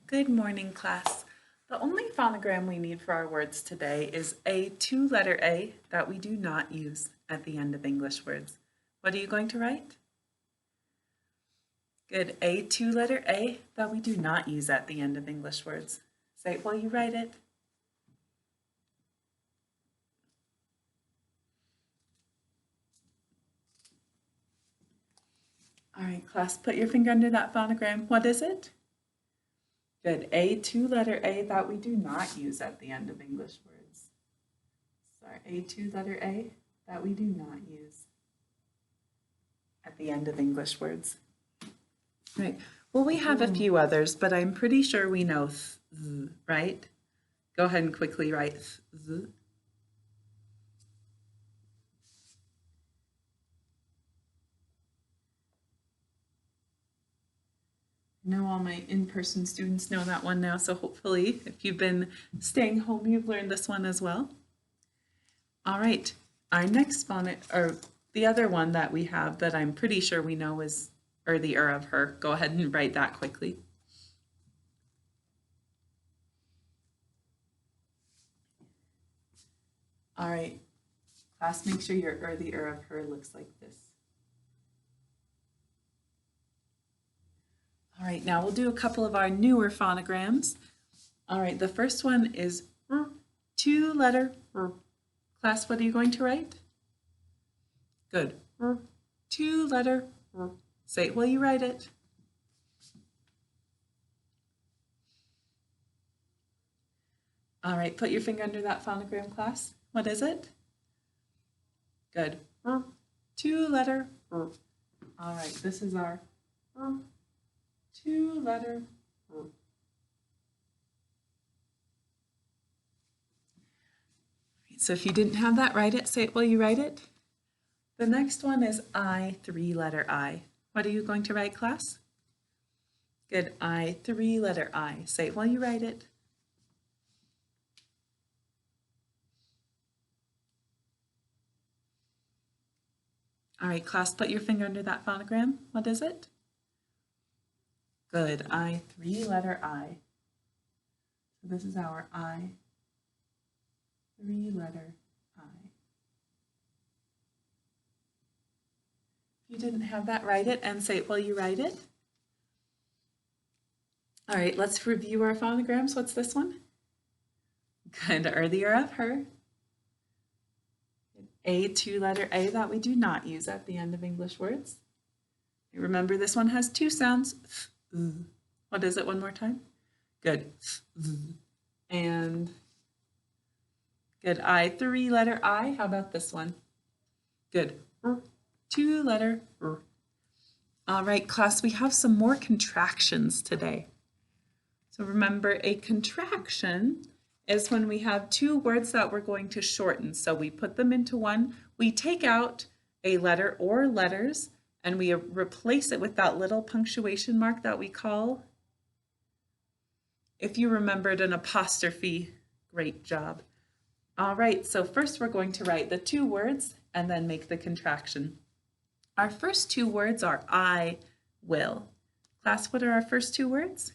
Good morning, class. The only phonogram we need for our words today is a two-letter A that we do not use at the end of English words. What are you going to write? Good, a two-letter A that we do not use at the end of English words. Say it while you write it. All right, class, put your finger under that phonogram. What is it? Good, a two-letter A that we do not use at the end of English words. Sorry, a two-letter A that we do not use at the end of English words. Right. Well, we have a few others, but I'm pretty sure we know th, right? Go ahead and quickly write th. I know all my in-person students know that one now, so hopefully if you've been staying home, you've learned this one as well. All right, our next phonic, or the other one that we have that I'm pretty sure we know is the of her. Go ahead and write that quickly. All right, class, make sure your the of her looks like this. All right, now we'll do a couple of our newer phonograms. All right, the first one is r, two-letter r. Class, what are you going to write? Good, r, two-letter r. Say it while you write it. All right, put your finger under that phonogram, class. What is it? Good, r, two-letter r. All right, this is our r, two-letter r. So if you didn't have that, write it. Say it while you write it. The next one is I, three-letter I. What are you going to write, class? Good, I, three-letter I. Say it while you write it. All right, class, put your finger under that phonogram. What is it? Good, I, three-letter I. So this is our I, three-letter I. If you didn't have that, write it and say it while you write it. All right, let's review our phonograms. What's this one? Good, the of her. A two-letter A that we do not use at the end of English words. Remember, this one has two sounds. What is it one more time? Good. And good, I, three-letter I. How about this one? Good. Two-letter R. All right, class, we have some more contractions today. So remember, a contraction is when we have two words that we're going to shorten. So we put them into one, we take out a letter or letters, and we replace it with that little punctuation mark that we call, if you remembered, an apostrophe. Great job. All right, so first we're going to write the two words and then make the contraction. Our first two words are I will. Class, what are our first two words?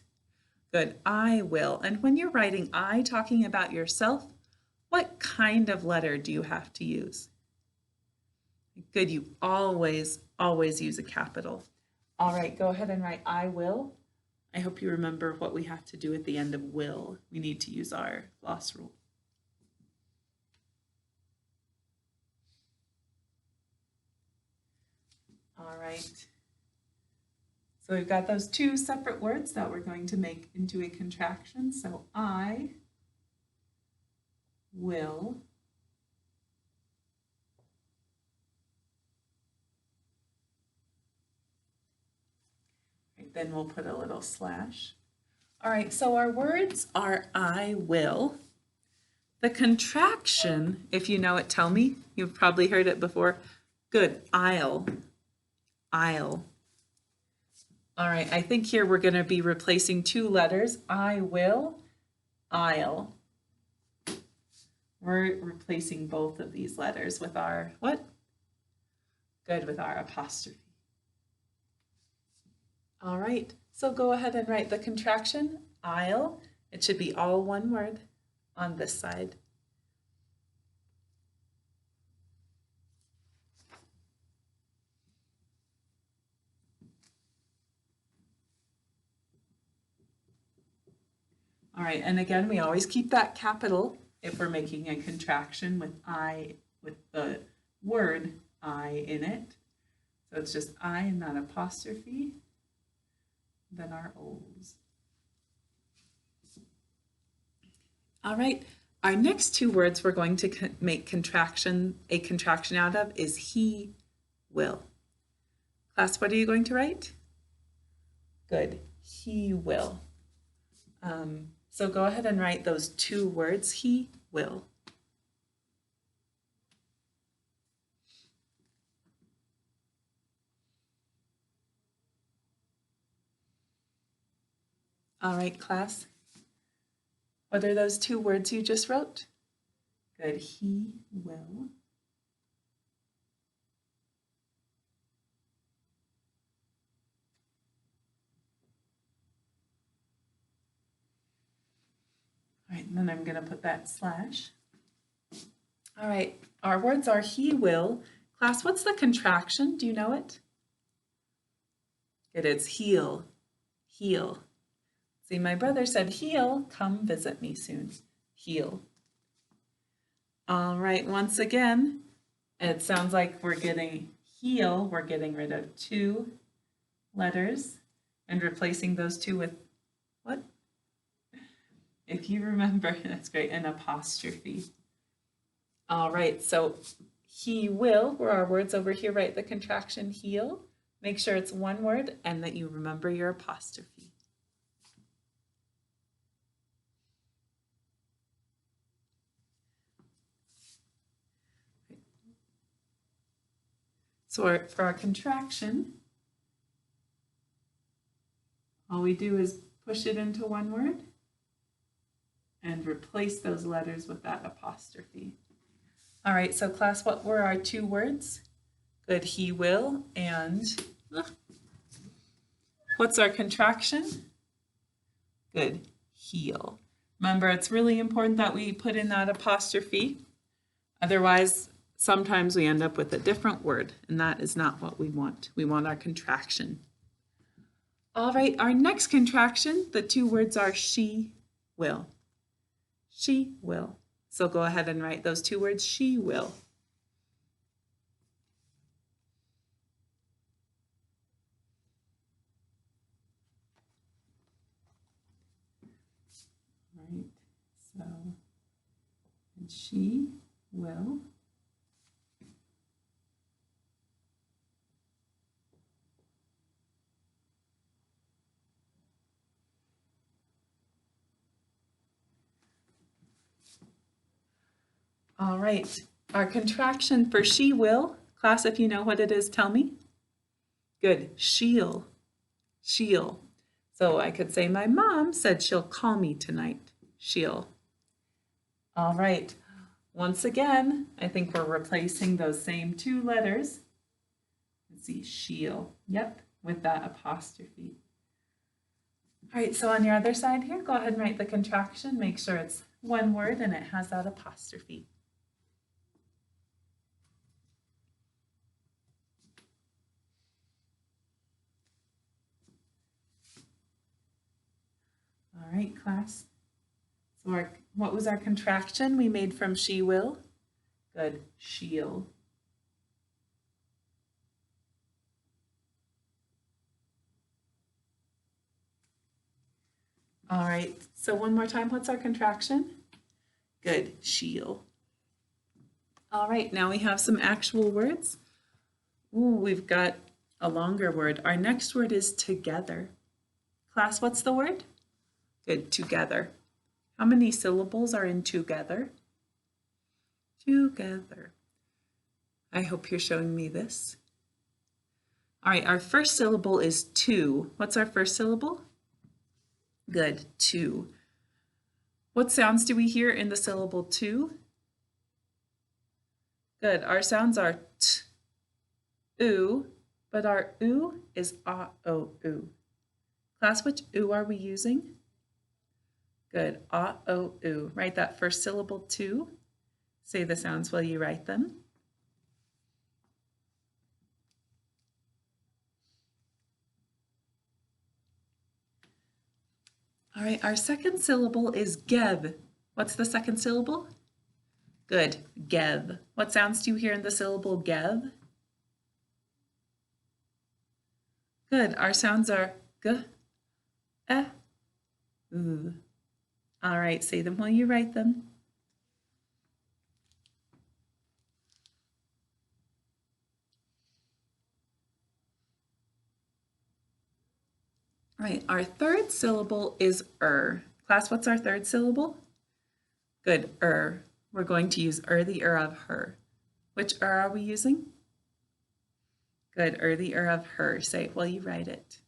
Good, I will. And when you're writing I, talking about yourself, what kind of letter do you have to use? Good, you always use a capital. All right, go ahead and write I will. I hope you remember what we have to do at the end of will. We need to use our gloss rule. All right. So we've got those two separate words that we're going to make into a contraction. So I will then we'll put a little slash. All right, so our words are I will. The contraction, if you know it, tell me. You've probably heard it before. Good, I'll. I'll. All right, I think here we're going to be replacing two letters. I will, I'll. We're replacing both of these letters with our what? Good, with our apostrophe. All right, so go ahead and write the contraction. I'll. It should be all one word on this side. All right, and again, we always keep that capital if we're making a contraction with I, with the word I in it. So it's just I and not apostrophe, then our O's. All right, our next two words we're going to make a contraction out of is he will. Class, what are you going to write? Good, he will. So go ahead and write those two words, he will. All right, class. What are those two words you just wrote? Good, he will. All right, and then I'm going to put that slash. All right, our words are he will. Class, what's the contraction? Do you know it? It is he'll, he'll. See, my brother said he'll come visit me soon. He'll. All right, once again, it sounds like we're getting he'll, we're getting rid of two letters and replacing those two with what? If you remember, that's great, an apostrophe. All right, so he will, where our words over here, write the contraction he'll. Make sure it's one word and that you remember your apostrophe. So for our contraction, all we do is push it into one word and replace those letters with that apostrophe. All right, so class, what were our two words? Good, he will, and what's our contraction? Good, he'll. Remember, it's really important that we put in that apostrophe. Otherwise, sometimes we end up with a different word, and that is not what we want. We want our contraction. All right, our next contraction, the two words are she will. She will. So go ahead and write those two words, she will. All right, so, and she will. All right, our contraction for she will, class, if you know what it is, tell me. Good, she'll, she'll. So I could say my mom said she'll call me tonight, she'll. All right, once again, I think we're replacing those same two letters. Let's see, she'll, yep, with that apostrophe. All right, so on your other side here, go ahead and write the contraction. Make sure it's one word and it has that apostrophe. All right, class. So what was our contraction we made from she will? Good, she'll. All right, so one more time, what's our contraction? Good, she'll. All right, now we have some actual words. Ooh, we've got a longer word. Our next word is together. Class, what's the word? Good, together. How many syllables are in together? Together. I hope you're showing me this. All right, our first syllable is to. What's our first syllable? Good, to. What sounds do we hear in the syllable to? Good, our sounds are t, oo, but our oo is ah, oh, oo. Class, which oo are we using? Good. Ah, oh, oo. Write that first syllable too. Say the sounds while you write them. All right, our second syllable is geb. What's the second syllable? Good, geb. What sounds do you hear in the syllable geb? Good, our sounds are g, e, u. All right, say them while you write them. All right, our third syllable is Class, what's our third syllable? Good, We're going to use the of her. Which are we using? Good, the of her. Say it while you write it.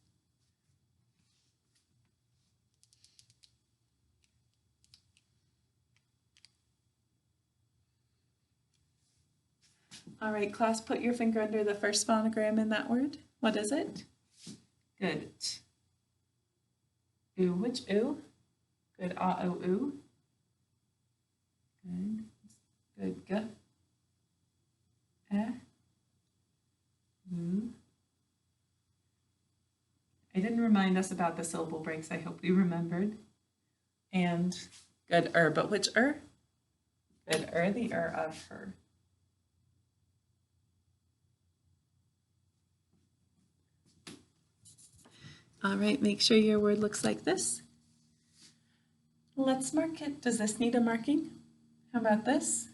All right, class, put your finger under the first phonogram in that word. What is it? Good. Ooh, which ooh? Good, ah, oh, ooh. Good. Good, g, eh, ooh. I didn't remind us about the syllable breaks. I hope you remembered. And good, but which Good, the of her. All right, make sure your word looks like this. Let's mark it. Does this need a marking? How about this?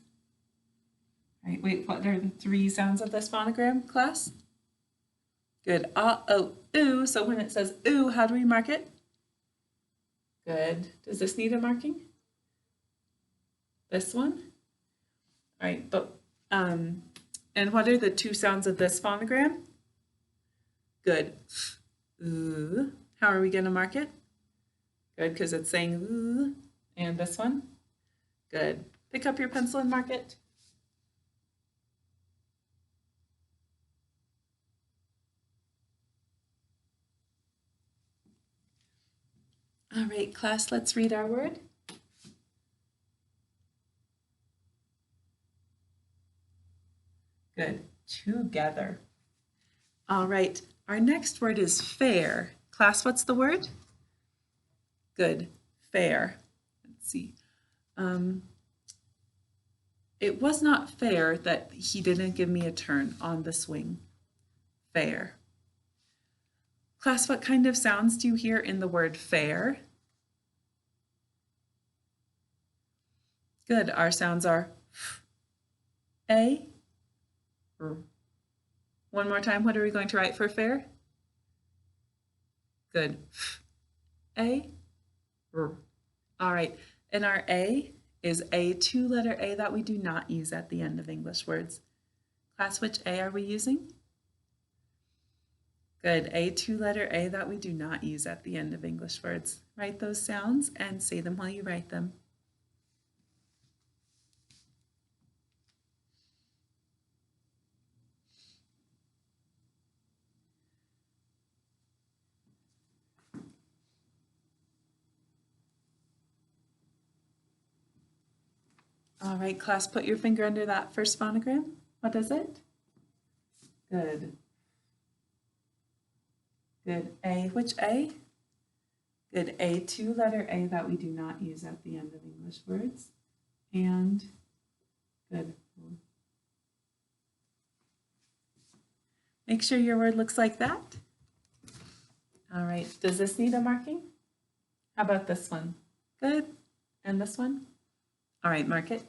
All right, wait, what are the three sounds of this phonogram, class? Good, ah, oh, ooh. So when it says ooh, how do we mark it? Good. Does this need a marking? This one? All right, but, and what are the two sounds of this phonogram? Good. Ooh. How are we going to mark it? Good, because it's saying ooh. And this one? Good. Pick up your pencil and mark it. All right, class, let's read our word. Good. Together. All right, our next word is fair. Class, what's the word? Good. Fair. Let's see. It was not fair that he didn't give me a turn on the swing. Fair. Class, what kind of sounds do you hear in the word fair? Good. Our sounds are a, r. One more time. What are we going to write for fair? Good. A, r. All right. And our A is a two-letter A that we do not use at the end of English words. Class, which A are we using? Good. A two-letter A that we do not use at the end of English words. Write those sounds and say them while you write them. All right, class, put your finger under that first phonogram. What is it? Good. Good. A, which A? Good. A, two-letter A that we do not use at the end of English words. And good. Make sure your word looks like that. All right, does this need a marking? How about this one? Good. And this one? All right, mark it.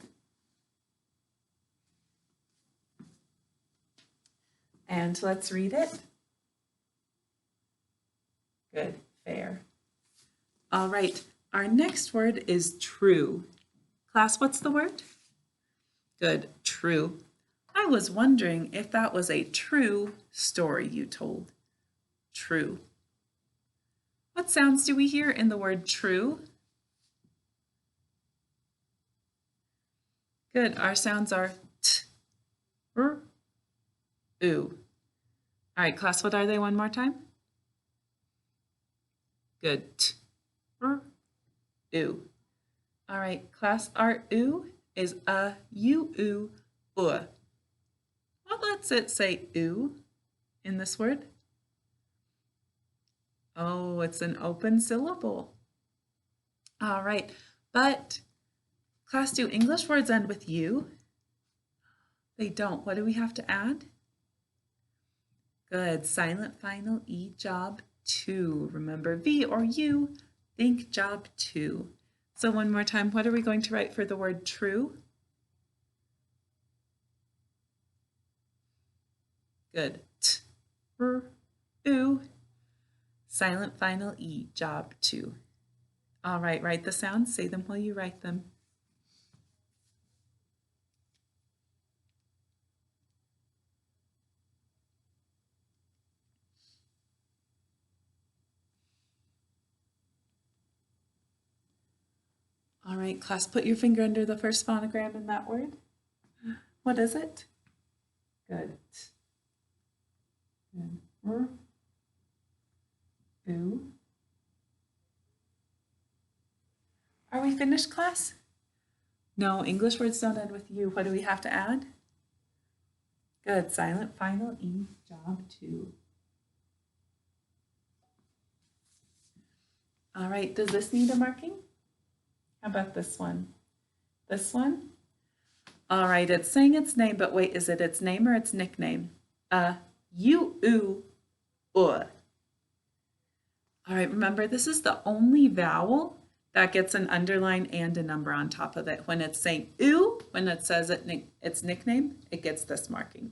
And let's read it. Good, fair. All right, our next word is true. Class, what's the word? Good, true. I was wondering if that was a true story you told. True. What sounds do we hear in the word true? Good, our sounds are t, r, oo. All right, class, what are they one more time? Good, t, r, oo. All right, class, our oo is a, you, oo, What lets it say oo in this word? Oh, it's an open syllable. All right, but class, do English words end with U? They don't. What do we have to add? Good. Silent final E, job 2. Remember V or U, think job 2. So one more time, what are we going to write for the word true? Good. T, r, oo. Silent final E, job 2. All right, write the sounds. Say them while you write them. All right, class, put your finger under the first phonogram in that word. What is it? Good. Good. R, oo. Are we finished, class? No, English words don't end with U. What do we have to add? Good. Silent final E, job 2. All right, does this need a marking? How about this one? This one? All right, it's saying its name, but wait, is it its name or its nickname? You, oo, All right, remember, this is the only vowel that gets an underline and a number on top of it. When it's saying oo, when it says its nickname, it gets this marking.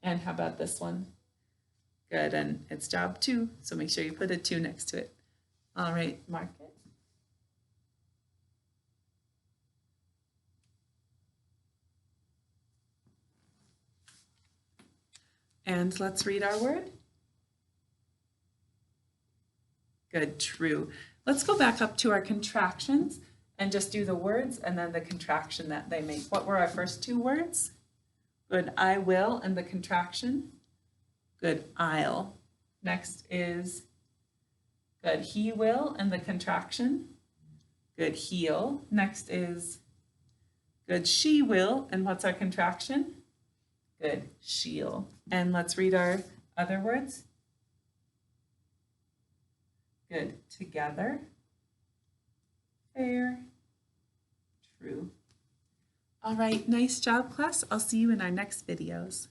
And how about this one? Good, and it's job 2, so make sure you put a 2 next to it. All right, mark it. And let's read our word. Good, true. Let's go back up to our contractions and just do the words and then the contraction that they make. What were our first 2 words? Good, I will, and the contraction. Good, I'll. Next is good, he will, and the contraction. Good, he'll. Next is good, she will, and what's our contraction? Good, she'll. And let's read our other words. Good, together, fair, true. All right, nice job, class. I'll see you in our next videos.